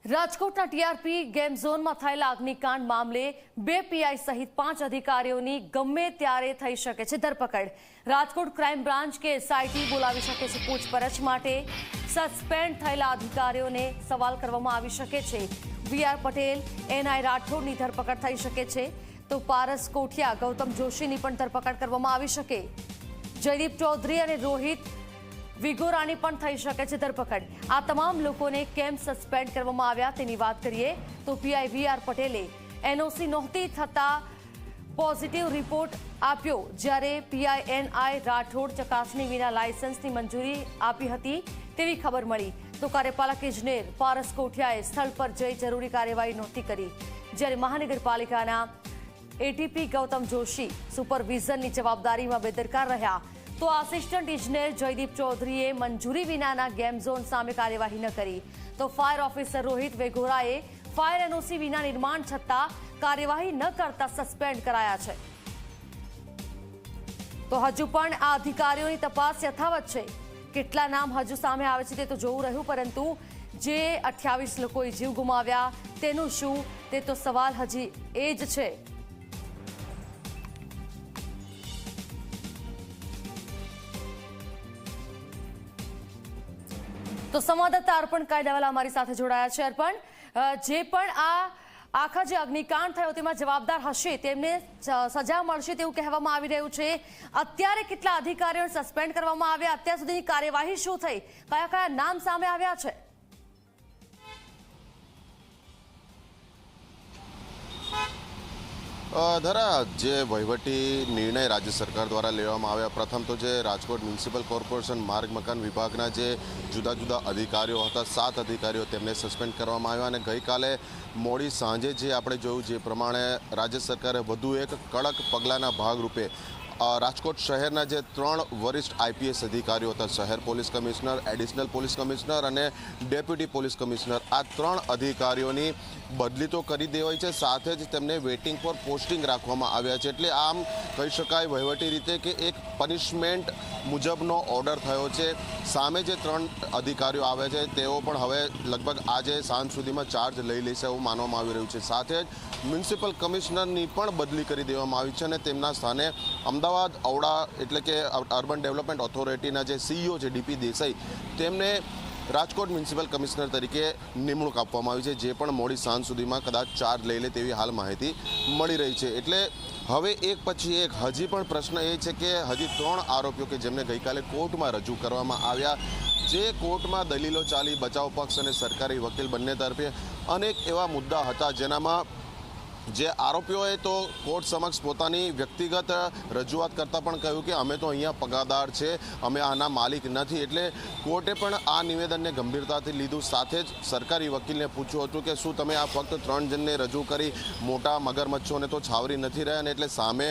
રાજકોટના TRP game ઝોનમાં થયેલા અગ્નિકાંડ મામલે 2 પીઆઈ સહિત 5 અધિકારીઓની ગમે ત્યારે થઈ શકે છે ધરપકડ। રાજકોટ ક્રાઇમ બ્રાન્ચ કે એસઆઈટી બોલાવી શકે છે પૂછપરછ માટે। સસ્પેન્ડ થયેલા અધિકારીઓને સવાલ કરવામાં આવી શકે છે। વીઆર પટેલ, એનઆઈ રાઠોડની ધરપકડ થઈ શકે છે, તો પારસ કોઠિયા, ગૌતમ જોશીની પણ ધરપકડ કરવામાં આવી શકે। જયદીપ ચૌધરી અને રોહિત વિગોરાની પણ થઈ શકે છે ધરપકડ। આ તમામ લોકોને કેમ સસ્પેન્ડ કરવામાં આવ્યા તેની વાત કરીએ તો પીઆઈ વીઆર પટેલે એનઓસી નહોતી થતા પોઝિટિવ રિપોર્ટ આપ્યો, જ્યારે પીઆઈ એનઆઈ રાઠોડ ચકાસણી વિના લાયસન્સની મંજૂરી આપી હતી તેવી ખબર મળી, તો કાર્યપાલક ઇજનેર પારસ કોઠિયાએ સ્થળ પર જઈ જરૂરી કાર્યવાહી નહોતી કરી, જ્યારે મહાનગરપાલિકાના એટીપી ગૌતમ જોશી સુપરવિઝનની જવાબદારીમાં બેદરકાર રહ્યા, તો આસિસ્ટન્ટ ઇજનેર જયદીપ ચૌધરીએ મંજૂરી વિનાના ગેમ ઝોન સામે કાર્યવાહી ન કરી, તો ફાયર ઓફિસર રોહિત વેગોરાએ ફાયર એનઓસી વિના નિર્માણ છતાં કાર્યવાહી ન કરતા સસ્પેન્ડ કરાયા છે। તો હજુ પણ આ અધિકારીઓની તપાસ યથાવત છે। કેટલા નામ હજુ સામે આવે છે તે તો જોવું રહ્યું, પરંતુ જે 28 લોકોએ જીવ ગુમાવ્યા તેનું શું, તે તો સવાલ હજી એ જ છે। તો સંવાદદાતા અર્પણ કાયદાવાલા અમારી સાથે જોડાયા છે। અર્પણ, જે પણ આ આખા જે અગ્નિકાંડ થયો તેમાં જવાબદાર હશે તેમને સજા મળશે તેવું કહેવામાં આવી રહ્યું છે। અત્યારે કેટલા અધિકારીઓને સસ્પેન્ડ કરવામાં આવ્યા, અત્યાર સુધીની કાર્યવાહી શું થઈ, કયા કયા નામ સામે આવ્યા છે? ધરા, જે વહીવટી નિર્ણય રાજ્ય સરકાર દ્વારા લેવામાં આવ્યા, પ્રથમ તો જે રાજકોટ મ્યુનિસિપલ કોર્પોરેશન માર્ગ મકાન વિભાગના જે જુદા જુદા અધિકારીઓ હતા, 7 અધિકારીઓ તેમને સસ્પેન્ડ કરવામાં આવ્યા, અને ગઈકાલે મોડી સાંજે જે આપણે જોયું જે પ્રમાણે રાજ્ય સરકારે વધુ એક કડક પગલાંના ભાગરૂપે રાજકોટ શહેરના જે 3 વરિષ્ઠ આઈપીએસ અધિકારીઓ હતા, શહેર police commissioner, additional police commissioner અને ડેપ્યુટી પોલીસ કમિશનર, આ 3 અધિકારીઓની બદલી તો કરી દેવાઈ છે, સાથે જ તેમને વેઇટિંગ ફોર પોસ્ટિંગ રાખવામાં આવ્યા છે। એટલે આમ કહી શકાય વહીવટી રીતે કે એક પનિશમેન્ટ મુજબનો ઓર્ડર થયો છે। સામે જે 3 અધિકારીઓ આવ્યા છે તેઓ પણ હવે લગભગ આજે સાંજ સુધીમાં ચાર્જ લઈ લેશે એવું માનવામાં આવી રહ્યું છે। સાથે જ મ્યુનિસિપલ કમિશનરની પણ બદલી કરી દેવામાં આવી છે, અને તેમના સ્થાને અમદાવાદ ઔડા એટલે કે અર્બન ડેવલપમેન્ટ ઓથોરિટીના જે સીઈઓ છે ડીપી દેસાઈ, તેમને રાજકોટ મ્યુનિસિપલ કમિશનર તરીકે નિમણૂક આપવામાં આવી છે, જે પણ મોડી સાંજ સુધીમાં કદાચ ચાર્જ લઈ લે તેવી હાલ માહિતી મળી રહી છે। એટલે હવે એક પછી એક હજી પણ પ્રશ્ન એ છે કે હજી 3 આરોપીઓ કે જેમને ગઈકાલે કોર્ટમાં રજૂ કરવામાં આવ્યા, જે કોર્ટમાં દલીલો ચાલી, બચાવ પક્ષ અને સરકારી વકીલ બંને તરફે અનેક એવા મુદ્દા હતા, જેનામાં જે આરોપીઓએ તો કોર્ટ સમક્ષ પોતાની વ્યક્તિગત રજૂઆત કરતાં પણ કહ્યું કે અમે તો અહીંયા પગારદાર છે, અમે આના માલિક નથી। એટલે કોર્ટે પણ આ નિવેદનને ગંભીરતાથી લીધું, સાથે જ સરકારી વકીલને પૂછ્યું હતું કે શું તમે આ ફક્ત 3 જણને રજૂ કરી મોટા મગરમચ્છોને તો છાવરી નથી રહ્યા ને? એટલે સામે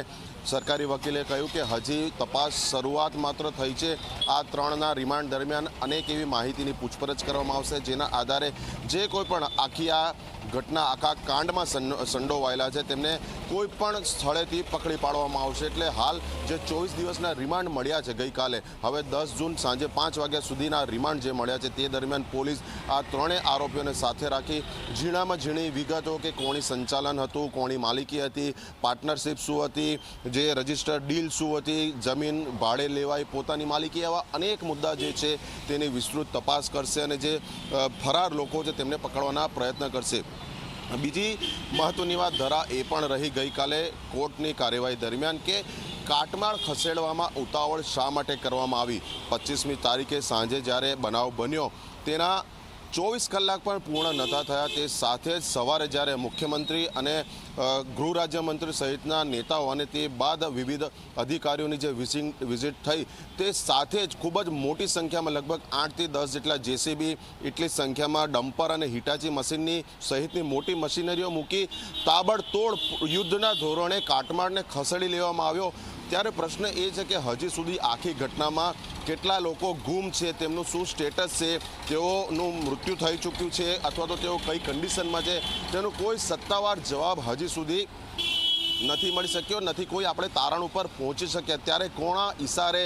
સરકારી વકીલે કહ્યું કે હજી તપાસ શરૂઆત માત્ર થઈ છે, આ 3ના રિમાન્ડ દરમિયાન અનેક એવી માહિતીની પૂછપરછ કરવામાં આવશે, જેના આધારે જે કોઈ પણ આખી આ ઘટના આખા કાંડમાં સંડોવાયેલા છે તેમને કોઈ પણ સ્થળેથી પકડી પાડવામાં આવશે। એટલે હાલ જે 24 દિવસના રિમાન્ડ મળ્યા છે ગઈકાલે, હવે 10 જૂન સાંજે 5 વાગ્યા સુધીના રિમાન્ડ જે મળ્યા છે તે દરમિયાન પોલીસ આ 3 આરોપીઓને સાથે રાખી ઝીણામાં ઝીણી વિગતો કે કોની સંચાલન હતું, કોની માલિકી હતી, પાર્ટનરશિપ શું હતી, જે રજિસ્ટર્ડ ડીલ શું હતી, જમીન ભાડે લેવાય, પોતાની માલિકી, એવા અનેક મુદ્દા જે છે તેની વિસ્તૃત તપાસ કરશે, અને જે ફરાર લોકો છે તેમને પકડવાના પ્રયત્ન કરશે। બીજી મહત્વની વાત ધરા એ પણ રહી ગઈકાલે કોર્ટની કાર્યવાહી દરમિયાન કે કાટમાળ ખસેડવામાં ઉતાવળ શા માટે કરવામાં આવી। 25મી તારીખે સાંજે જ્યારે બનાવ બન્યો તેના 24 કલાક પણ પૂર્ણ નહોતા થયા, તે સાથે જ સવારે જ્યારે મુખ્યમંત્રી અને ગૃહ રાજ્યમંત્રી સહિતના નેતાઓ અને તે બાદ વિવિધ અધિકારીઓની જે વિઝિટ થઈ, તે સાથે જ ખૂબ જ મોટી સંખ્યામાં લગભગ 8 થી 10 જેટલા જેસીબી, એટલી સંખ્યામાં ડમ્પર અને હિટાચી મશીનની સહિતની મોટી મશીનરીઓ મૂકી તાબડતોડ યુદ્ધના ધોરણે કાટમાળને ખસેડી લેવામાં આવ્યો। ત્યારે પ્રશ્ન એ છે કે હજી સુધી આખી ઘટનામાં કેટલા લોકો ગુમ છે, તેમનું શું સ્ટેટસ છે, તેઓનું મૃત્યુ થઈ ચૂક્યું છે અથવા તો તેઓ કઈ કન્ડિશનમાં છે, તેનો કોઈ સત્તાવાર જવાબ હજી સુધી નથી મળી શક્યો, નથી કોઈ આપણે તારણ ઉપર પહોંચી શક્યા। ત્યારે કોના ઈશારે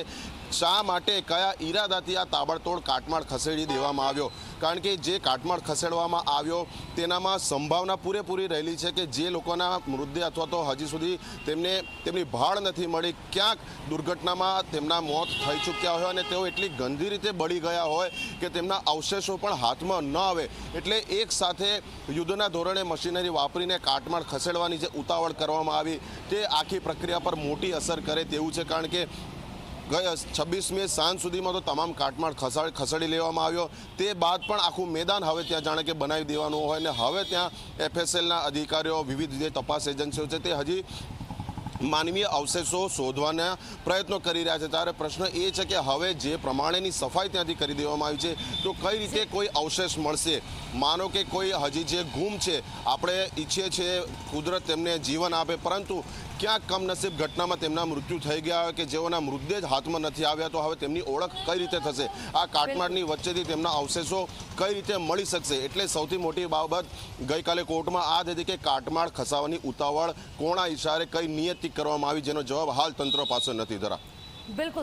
શા માટે કયા ઈરાદાથી આ તાબડતોડ કાટમાળ ખસેડી દેવામાં આવ્યો કારણ કે જે કાટમાળ ખસેડવામાં આવ્યો તેનામાં સંભાવના પૂરેપૂરી રહેલી છે કે જે લોકોના મૃતદેહ અથવા તો હજી સુધી તેમની ભાળ નથી મળી, ક્યાંક દુર્ઘટનામાં તેમના મોત થઈ ચૂક્યા હોય અને તેઓ એટલી ગંભીર રીતે બળી ગયા હોય કે તેમના અવશેષો પણ હાથમાં ન આવે, એટલે એક સાથે યુદ્ધના ધોરણે મશીનરી વાપરીને કાટમાળ ખસેડવાની જે ઉતાવળ કરવામાં આવી તે આખી પ્રક્રિયા પર મોટી અસર કરે તેવું છે. કારણ કે ગઈ 26મી સાંજ સુધીમાં તો તમામ કાટમાળ ખસેડી લેવામાં આવ્યો, તે બાદ પણ આખું મેદાન હવે ત્યાં જાણે કે બનાવી દેવાનું હોય ને હવે ત્યાં FSLના અધિકારીઓ, વિવિધ જે તપાસ એજન્સીઓ છે તે હજી માનવીય અવશેષો શોધવાના પ્રયત્નો કરી રહ્યા છે. ત્યારે પ્રશ્ન એ છે કે હવે જે પ્રમાણેની સફાઈ ત્યાંથી કરી દેવામાં આવી છે તો કઈ રીતે કોઈ અવશેષ મળશે? માનો કે કોઈ હજી જે ગુમ છે, આપણે ઈચ્છીએ છીએ કુદરત તેમને જીવન આપે, પરંતુ ક્યાંક કમનસીબ ઘટનામાં તેમના મૃત્યુ થઈ ગયા હોય કે જેઓના મૃતદેહ જ હાથમાં નથી આવ્યા, તો હવે તેમની ઓળખ કઈ રીતે થશે? આ કાટમાળની વચ્ચેથી તેમના અવશેષો કઈ રીતે મળી શકશે? એટલે સૌથી મોટી બાબત ગઈકાલે કોર્ટમાં આ જ હતી કે કાટમાળ ખસાવવાની ઉતાવળ કોના ઇશારે કઈ નિયતિ કરવામાં આવી, જેનો જવાબ હાલ તંત્ર પાસે નથી. ધરા બિલકુલ.